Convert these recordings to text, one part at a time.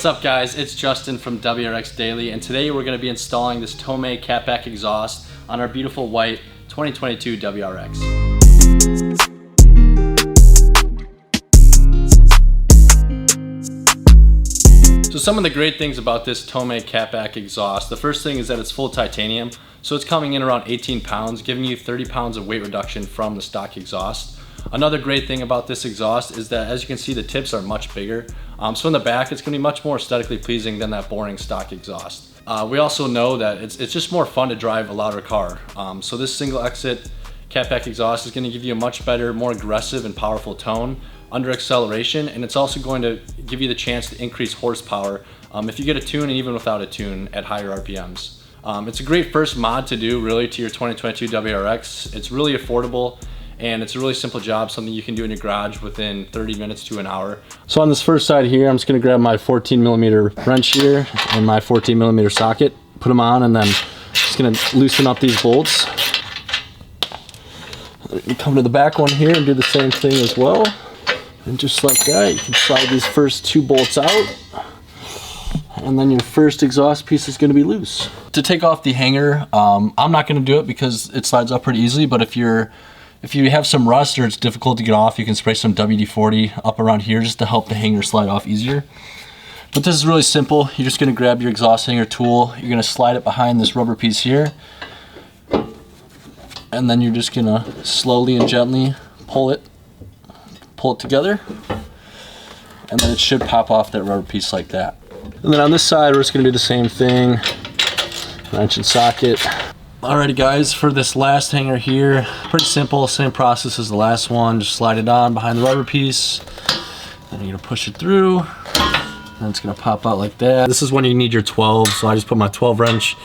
what's up guys? It's Justin from WRX Daily, and today we're going to be installing this Tomei Catback exhaust on our beautiful white 2022 WRX. So some of the great things about this Tomei Catback exhaust, the first thing is that it's full titanium, so it's coming in around 18 pounds, giving you 30 pounds of weight reduction from the stock exhaust. Another great thing about this exhaust is that, as you can see, the tips are much bigger. So in the back, it's going to be much more aesthetically pleasing than that boring stock exhaust. We also know that it's just more fun to drive a louder car. So this single exit catback exhaust is going to give you a much better, more aggressive and powerful tone under acceleration, and it's also going to give you the chance to increase horsepower if you get a tune and even without a tune at higher RPMs. It's a great first mod to do really to your 2022 WRX. It's really affordable, and it's a really simple job, something you can do in your garage within 30 minutes to an hour. So on this first side here, I'm just gonna grab my 14mm wrench here and my 14mm socket, put them on, and then just gonna loosen up these bolts. You come to the back one here and do the same thing as well. And just like that, you can slide these first two bolts out, and then your first exhaust piece is gonna be loose. To take off the hanger, I'm not gonna do it because it slides up pretty easily, but if you have some rust or it's difficult to get off, you can spray some WD-40 up around here just to help the hanger slide off easier. But this is really simple. You're just gonna grab your exhaust hanger tool, you're gonna slide it behind this rubber piece here, and then you're just gonna slowly and gently pull it together, and then it should pop off that rubber piece like that. And then on this side, we're just gonna do the same thing, wrench and socket. Alrighty guys, for this last hanger here, pretty simple, same process as the last one. Just slide it on behind the rubber piece, then you're gonna push it through, and it's gonna pop out like that. This is when you need your 12, so I just put my 12 wrench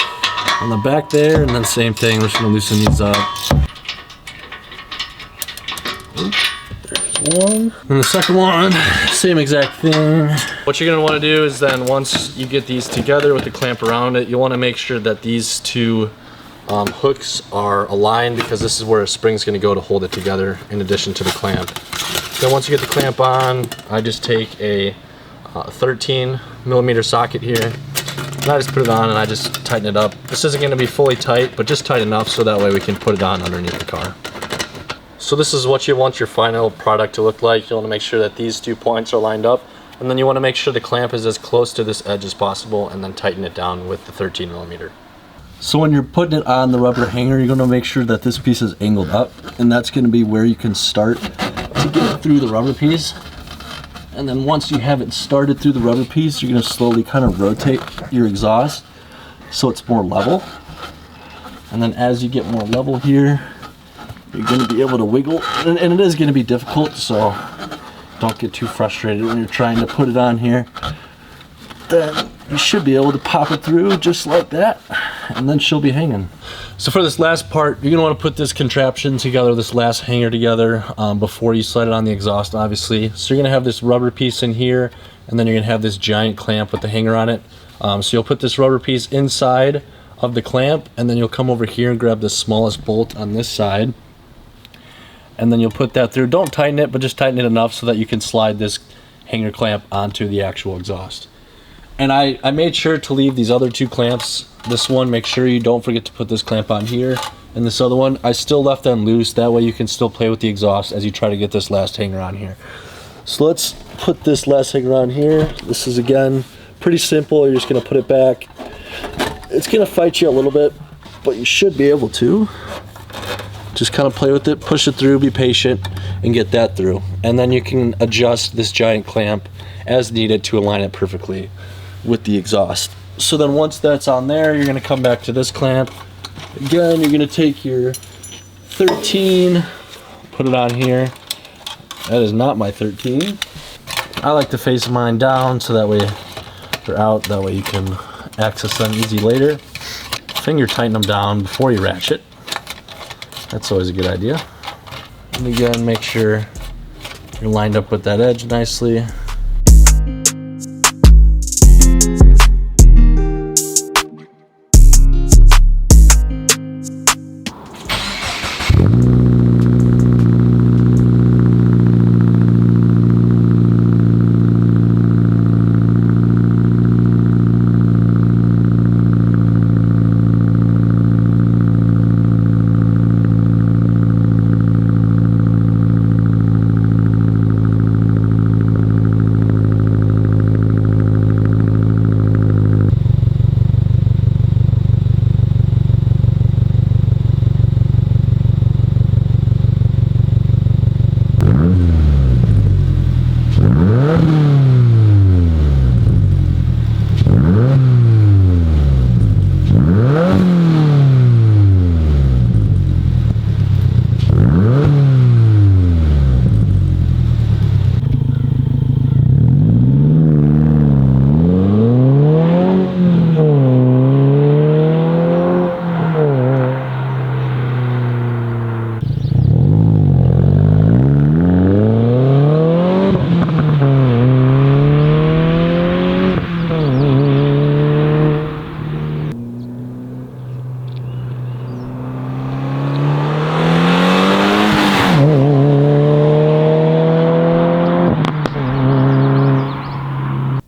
on the back there, and then same thing, we're just gonna loosen these up. There's one. And the second one, same exact thing. What you're gonna wanna do is then once you get these together with the clamp around it, you wanna make sure that these two hooks are aligned, because this is where a spring's going to go to hold it together in addition to the clamp. Then once you get the clamp on, I just take a 13mm socket here, and I just put it on and I just tighten it up. This isn't going to be fully tight, but just tight enough so that way we can put it on underneath the car. So this is what you want your final product to look like. You want to make sure that these 2 points are lined up, and then you want to make sure the clamp is as close to this edge as possible, and then tighten it down with the 13mm. So when you're putting it on the rubber hanger, you're going to make sure that this piece is angled up, and that's going to be where you can start to get it through the rubber piece. And then once you have it started through the rubber piece, you're going to slowly kind of rotate your exhaust so it's more level. And then as you get more level here, you're going to be able to wiggle, and it is going to be difficult, so don't get too frustrated when you're trying to put it on here. Then you should be able to pop it through just like that, and then she'll be hanging. So for this last part, you're gonna want to put this contraption together, this last hanger together, before you slide it on the exhaust, obviously. So you're gonna have this rubber piece in here, and then you're gonna have this giant clamp with the hanger on it. So you'll put this rubber piece inside of the clamp, and then you'll come over here and grab the smallest bolt on this side, and then you'll put that through. Don't tighten it, but just tighten it enough so that you can slide this hanger clamp onto the actual exhaust. And I made sure to leave these other 2 clamps. This one, make sure you don't forget to put this clamp on here. And this other one, I still left them loose. That way you can still play with the exhaust as you try to get this last hanger on here. So let's put this last hanger on here. This is, again, pretty simple. You're just gonna put it back. It's gonna fight you a little bit, but you should be able to. Just kind of play with it, push it through, be patient, and get that through. And then you can adjust this giant clamp as needed to align it perfectly with the exhaust. So then once that's on there, you're going to come back to this clamp. Again, you're going to take your 13, put it on here. That is not my 13. I like to face mine down so that way they're out, that way you can access them easy later. Finger tighten them down before you ratchet. That's always a good idea. And again, make sure you're lined up with that edge nicely.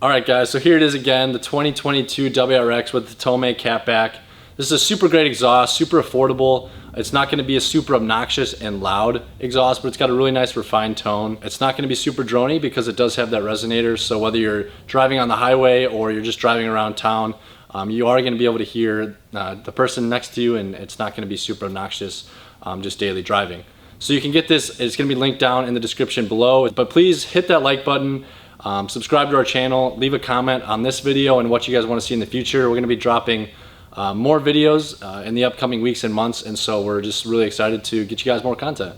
Alright guys, so here it is again, the 2022 WRX with the Tomei Catback. This is a super great exhaust, super affordable. It's not going to be a super obnoxious and loud exhaust, but it's got a really nice refined tone. It's not going to be super droney because it does have that resonator, so whether you're driving on the highway or you're just driving around town, you are going to be able to hear the person next to you, and it's not going to be super obnoxious just daily driving. So you can get this, it's going to be linked down in the description below, but please hit that like button. Subscribe to our channel, leave a comment on this video and what you guys want to see in the future. We're going to be dropping more videos in the upcoming weeks and months, and so we're just really excited to get you guys more content.